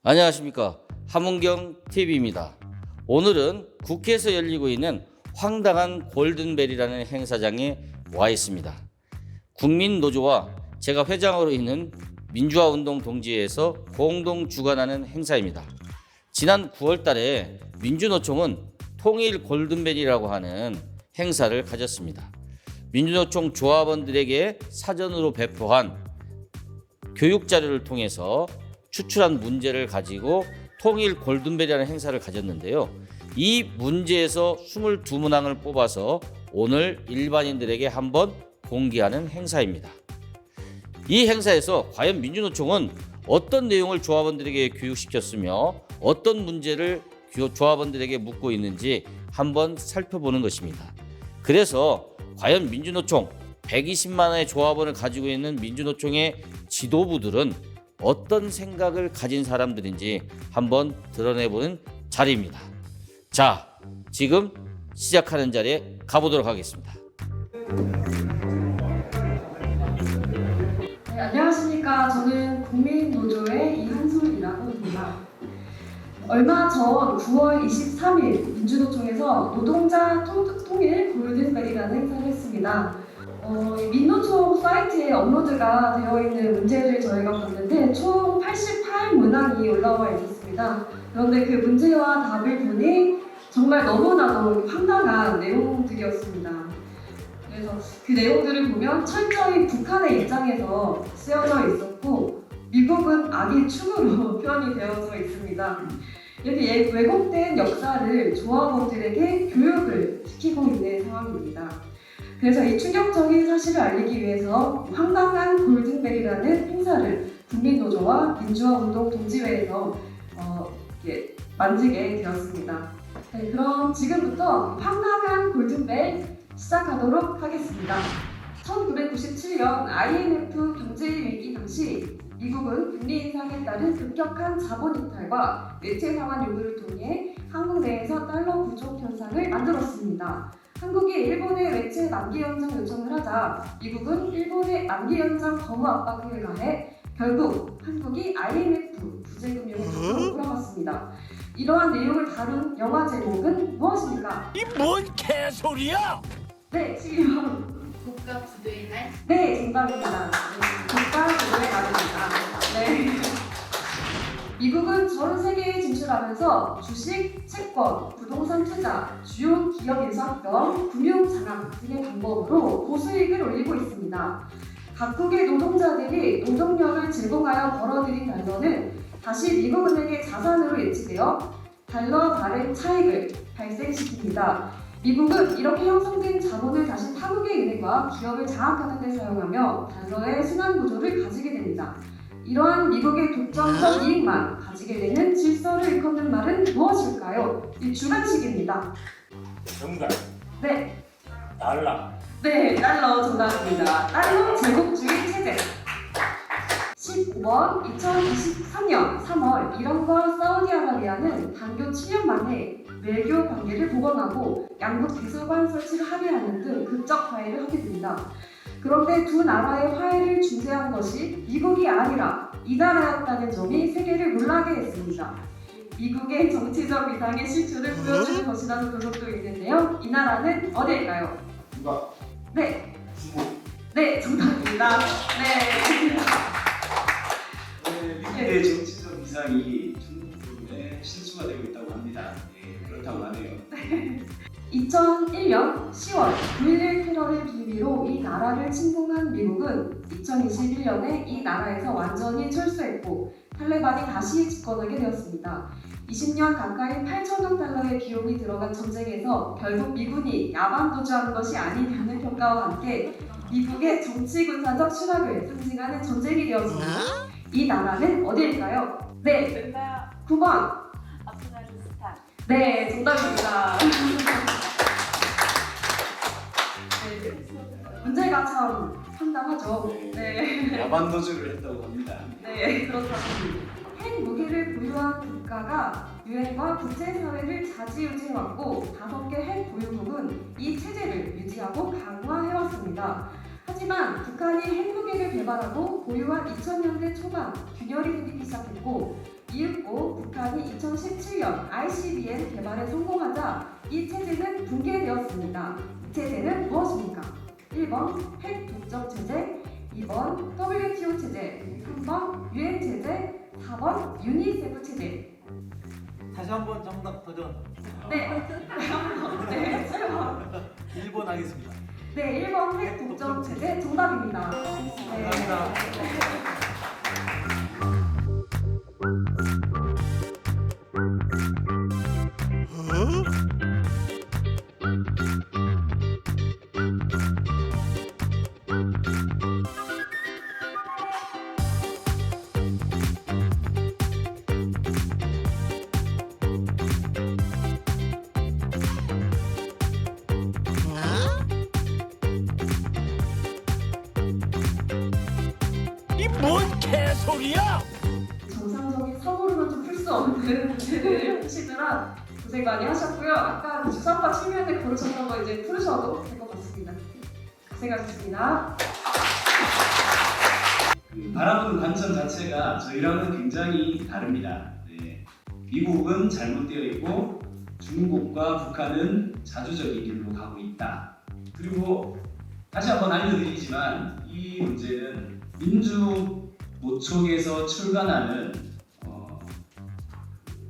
안녕하십니까, 함은경 TV입니다. 오늘은 국회에서 열리고 있는 황당한 골든벨이라는 행사장에 와 있습니다. 국민노조와 제가 회장으로 있는 민주화운동 동지회에서 공동 주관하는 행사입니다. 지난 9월 달에 민주노총은 통일 골든벨이라고 하는 행사를 가졌습니다. 민주노총 조합원들에게 사전으로 배포한 교육자료를 통해서 추출한 문제를 가지고 통일 골든벨이라는 행사를 가졌는데요. 이 문제에서 22문항을 뽑아서 오늘 일반인들에게 한번 공개하는 행사입니다. 이 행사에서 과연 민주노총은 어떤 내용을 조합원들에게 교육시켰으며 어떤 문제를 조합원들에게 묻고 있는지 한번 살펴보는 것입니다. 그래서 과연 민주노총 120만의 조합원을 가지고 있는 민주노총의 지도부들은 어떤 생각을 가진 사람들인지 한번 드러내보는 자리입니다. 자, 지금 시작하는 자리에 가보도록 하겠습니다. 네, 안녕하십니까. 저는 국민노조의 이한솔이라고 합니다. 얼마 전 9월 23일 민주노총에서 노동자 통일 골든벨이라는 행사를 했습니다. 민노총 사이트에 업로드가 되어 있는 문제를 저희가 봤는데 총 88문항이 올라와 있었습니다. 그런데 그 문제와 답을 보니 정말 너무나도 황당한 내용들이었습니다. 그래서 그 내용들을 보면 철저히 북한의 입장에서 쓰여져 있었고 미국은 악의 충으로 표현이 되어져 있습니다. 이렇게 왜곡된 역사를 조합원들에게 교육을 시키고 있는 상황입니다. 그래서 이 충격적인 사실을 알리기 위해서 황당한 골든벨이라는 행사를 국민노조와 민주화운동 동지회에서 만들게 되었습니다. 네, 그럼 지금부터 황당한 골든벨 시작하도록 하겠습니다. 1997년 IMF 경제위기 당시 미국은 금리 인상에 따른 급격한 자본 이탈과 외채 상환 요구를 통해 한국 내에서 달러 부족 현상을 만들었습니다. 한국이 일본의 외채 만기 연장 요청을 하자 미국은 일본의 만기 연장 거부 압박을 가해 결국 한국이 IMF 구제금융으로 돌아갔습니다. 이러한 내용을 다룬 영화 제목은 무엇입니까? 이 뭔 개소리야! 네, 지금 국가 부도의 날? 네, 정답입니다. 국가 부도의 날입니다. 네. 미국은 전 세계에 진출하면서 주식, 채권, 부동산 투자, 주요 기업 인수합병, 금융 장악 등의 방법으로 고수익을 올리고 있습니다. 각국의 노동자들이 노동력을 제공하여 벌어들인 달러는 다시 미국은행의 자산으로 예치되어 달러 발행 차익을 발생시킵니다. 미국은 이렇게 형성된 자본을 다시 타국의 은행과 기업을 장악하는 데 사용하며 달러의 순환 구조를 가지게 됩니다. 이러한 미국의 독점적 이익만 가지게 되는 질서를 일컫는 말은 무엇일까요? 이 주관식입니다. 정답. 네, 달라. 네, 달러 정답입니다. 달러 제국주의 체제. 15번 2023년 3월 이란과 사우디아라비아는 단교 7년 만에 외교 관계를 복원하고 양국 대사관 설치를 합의하는 등 극적 화해를 하게 됩니다. 그런데 두 나라의 화해를 중재한 것이 미국이 아니라 이 나라였다는 점이 세계를 놀라게 했습니다. 미국의 정치적 위상의 실추를 보여주는 것이라는 분석도 있는데요. 이 나라는 어디일까요? 누가? 네, 중국. 네, 정답입니다. 네. 미국의 정치적 위상이 중국 부분에 실수가 되고 있다고 합니다. 네, 그렇다고 하네요. 2001년 10월 9.11 테러를 빌미로 이 나라를 침공한 미국은 2021년에 이 나라에서 완전히 철수했고 탈레반이 다시 집권하게 되었습니다. 20년 가까이 8천억 달러의 비용이 들어간 전쟁에서 결국 미군이 야반도주한 것이 아니냐는 평가와 함께 미국의 정치 군사적 추락을 상징하는 전쟁이 되었습니다. 이 나라는 어디일까요? 네, 정답 9번. 아프가니스탄. 네, 정답입니다. 네, 문제가 참 황당하죠. 네, 야반도주를 했다고 합니다. 네, 그렇다고 핵 무기를 보유한 국가가 유엔과 국제사회를 자지우지해왔고 5개 핵 보유국은 이 체제를 유지하고 강화해왔습니다. 하지만 북한이 핵무기를 개발하고 보유한 2000년대 초반 균열이 생기기 시작했고 이윽고 북한이 2017년 ICBM 개발에 성공하자 이 체제는 붕괴되었습니다. 이 체제는 무엇입니까? 1번 핵 독점 체제, 2번 WTO 체제, 3번 UN 체제, 4번 유니세프 체제. 다시 한번 정답 도전. 네. 네, 1번 하겠습니다. 네, 1번 핵 독점 체제 정답입니다. 네. 감사합니다. 이 뭔 개소리야? 정상적인 사고로는 좀 풀 수 없는 문제를 푸시느라 고생 많이 하셨고요. 아까 그 주사파 측면에 고르셨던 거 이제 풀으셔도 될 것 같습니다. 고생하셨습니다. 그 바라보는 관점 자체가 저희랑은 굉장히 다릅니다. 네. 미국은 잘못되어 있고 중국과 북한은 자주적인 길로 가고 있다. 그리고 다시 한번 알려드리지만 이 문제는 민주노총에서 출간하는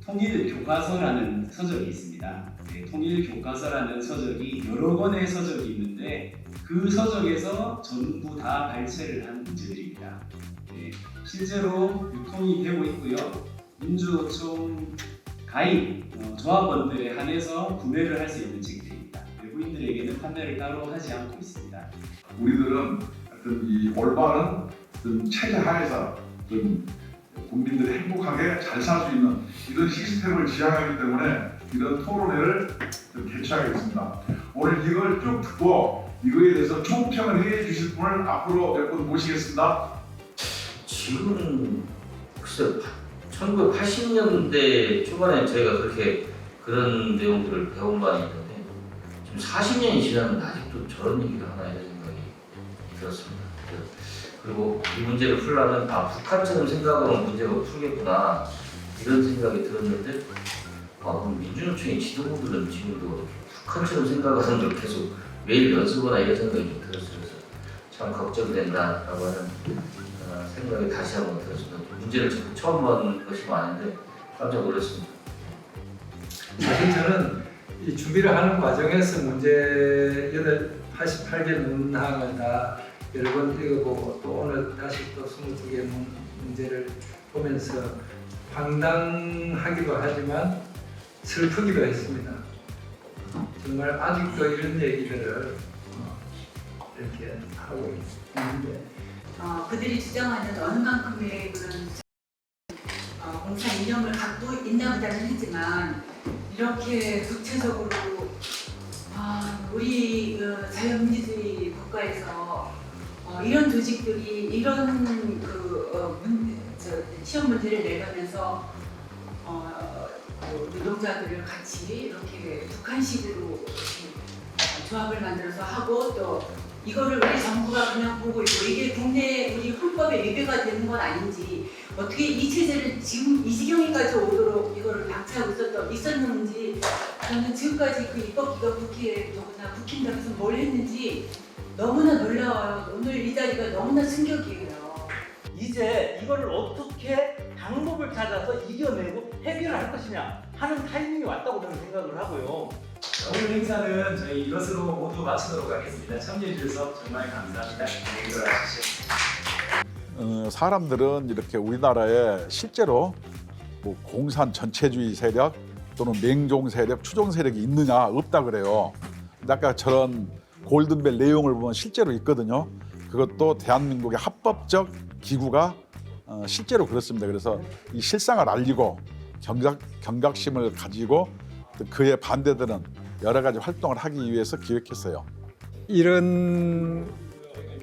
통일교과서라는 서적이 있습니다. 네, 통일교과서라는 서적이 여러 권의 서적이 있는데 그 서적에서 전부 다 발췌를 한 문제들입니다. 네, 실제로 유통이 되고 있고요. 민주노총 가입 조합원들에 한해서 구매를 할 수 있는 책들입니다. 외부인들에게는 판매를 따로 하지 않고 있습니다. 우리들은 어떤 이 올바른 어떤 체제 하에서 어떤 국민들이 행복하게 잘 살 수 있는 이런 시스템을 지향하기 때문에 이런 토론회를 좀 개최하겠습니다. 오늘 이걸 쭉 듣고 이거에 대해서 총평을 해 주실 분을 앞으로 몇 분 모시겠습니다. 지금은 글쎄 1980년대 초반에 저희가 그렇게 그런 내용들을 배운 바는 있는데 지금 40년이 지났는데 아직도 저런 얘기를 하나 이런 생각이 들었습니다. 그리고 이 문제를 풀려면 북한처럼 생각하면 문제가 풀겠구나 이런 생각이 들었는데 그럼 민주노총의 지도부들은 지금도 북한처럼 생각하는 걸 계속 매일 연습하나 이런 생각이 좀 들었어요. 그래서 참 걱정된다라고 하는 생각이 다시 한번 들었습니다. 문제를 처음 본 것이 많은데 깜짝 놀랐습니다. 사실 저는 이 준비를 하는 과정에서 문제 88개 문항을 다 여러 번 읽어보고 또 오늘 다시 또 22개 문제를 보면서 황당하기도 하지만 슬프기도 했습니다. 정말 아직도 이런 얘기들을 이렇게 하고 있는데 그들이 주장하는 어느 만큼의 그런 공사 이념을 갖고 있나 보다는 하지만 이렇게 구체적으로 우리 자유민주주의 국가에서 이런 조직들이 이런 시험 문제를 내려면서 노동자들을 같이 이렇게 북한식으로 조합을 만들어서 하고 또 이거를 우리 정부가 그냥 보고 있고 이게 국내 우리 헌법에 위배가 되는 건 아닌지 어떻게 이 체제를 지금 이 지경에까지 오도록 이거를 방치하고 있었는지 저는 지금까지 그 입법기관 국회에 더구나 국힘당에서 뭘 했는지 너무나 놀라워요. 오늘 이 자리가 너무나 충격이에요. 이제 이거를 어떻게 방법을 찾아서 이겨내고 해결을 할 것이냐 하는 타이밍이 왔다고 저는 생각을 하고요. 오늘 행사는 저희 이것으로 모두 마치도록 하겠습니다. 참여해 주셔서 정말 감사합니다. 안녕히 들어가십시오. 사람들은 이렇게 우리나라에 실제로 뭐 공산 전체주의 세력 또는 맹종 세력, 추종 세력이 있느냐 없다 그래요. 근데 아까 저런 골든벨 내용을 보면 실제로 있거든요. 그것도 대한민국의 합법적 기구가 실제로 그렇습니다. 그래서 이 실상을 알리고 경각심을 가지고 그에 반대되는 여러 가지 활동을 하기 위해서 기획했어요. 이런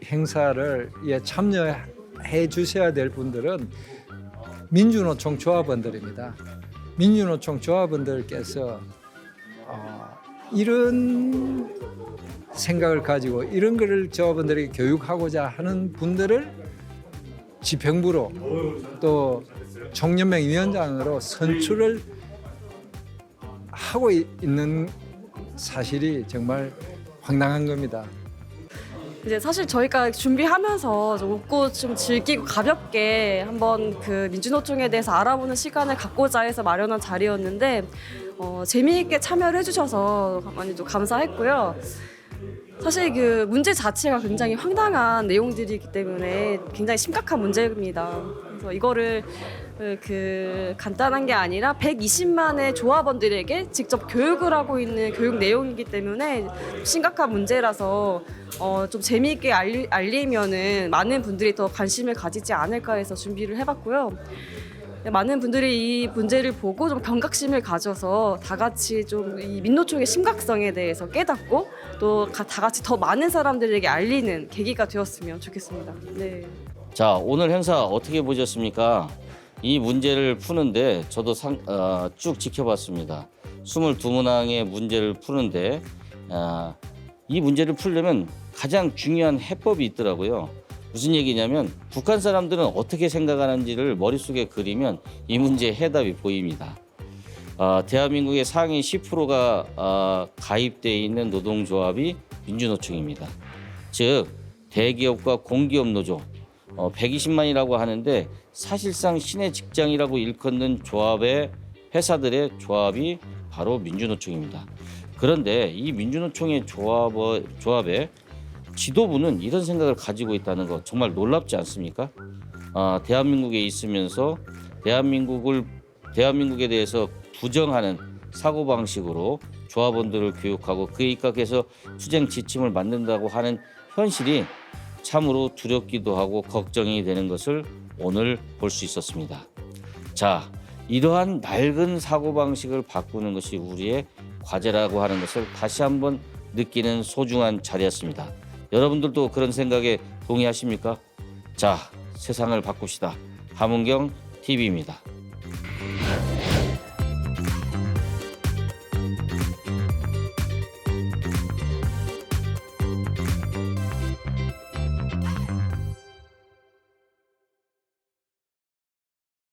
행사를 참여해 주셔야 될 분들은 민주노총 조합원들입니다. 민주노총 조합원들께서 이런 생각을 가지고 이런 것을 조합원들에게 교육하고자 하는 분들을 집행부로 또 총연맹 위원장으로 선출을 하고 있는 사실이 정말 황당한 겁니다. 이제 사실 저희가 준비하면서 좀 웃고 좀 즐기고 가볍게 한번 그 민주노총에 대해서 알아보는 시간을 갖고자 해서 마련한 자리였는데 재미있게 참여를 해주셔서 많이 좀 감사했고요. 사실 그 문제 자체가 굉장히 황당한 내용들이기 때문에 굉장히 심각한 문제입니다. 그래서 이거를 그 간단한 게 아니라 120만의 조합원들에게 직접 교육을 하고 있는 교육 내용이기 때문에 심각한 문제라서 좀 재미있게 알리면은 많은 분들이 더 관심을 가지지 않을까 해서 준비를 해봤고요. 많은 분들이 이 문제를 보고 좀 경각심을 가져서 다 같이 좀 이 민노총의 심각성에 대해서 깨닫고 또 다 같이 더 많은 사람들에게 알리는 계기가 되었으면 좋겠습니다. 네. 자, 오늘 행사 어떻게 보셨습니까? 이 문제를 푸는데 저도 쭉 지켜봤습니다. 22문항의 문제를 푸는데 이 문제를 풀려면 가장 중요한 해법이 있더라고요. 무슨 얘기냐면 북한 사람들은 어떻게 생각하는지를 머릿속에 그리면 이 문제의 해답이 보입니다. 대한민국의 상위 10%가 가입되어 있는 노동조합이 민주노총입니다. 즉 대기업과 공기업 노조 120만이라고 하는데 사실상 신의 직장이라고 일컫는 조합의 회사들의 조합이 바로 민주노총입니다. 그런데 이 민주노총의 조합의 지도부는 이런 생각을 가지고 있다는 거 정말 놀랍지 않습니까? 대한민국에 있으면서 대한민국에 대해서 부정하는 사고방식으로 조합원들을 교육하고 그에 입각해서 투쟁 지침을 만든다고 하는 현실이 참으로 두렵기도 하고 걱정이 되는 것을 오늘 볼 수 있었습니다. 자, 이러한 낡은 사고방식을 바꾸는 것이 우리의 과제라고 하는 것을 다시 한번 느끼는 소중한 자리였습니다. 여러분들도 그런 생각에 동의하십니까? 자, 세상을 바꿉시다. 함은경 TV입니다.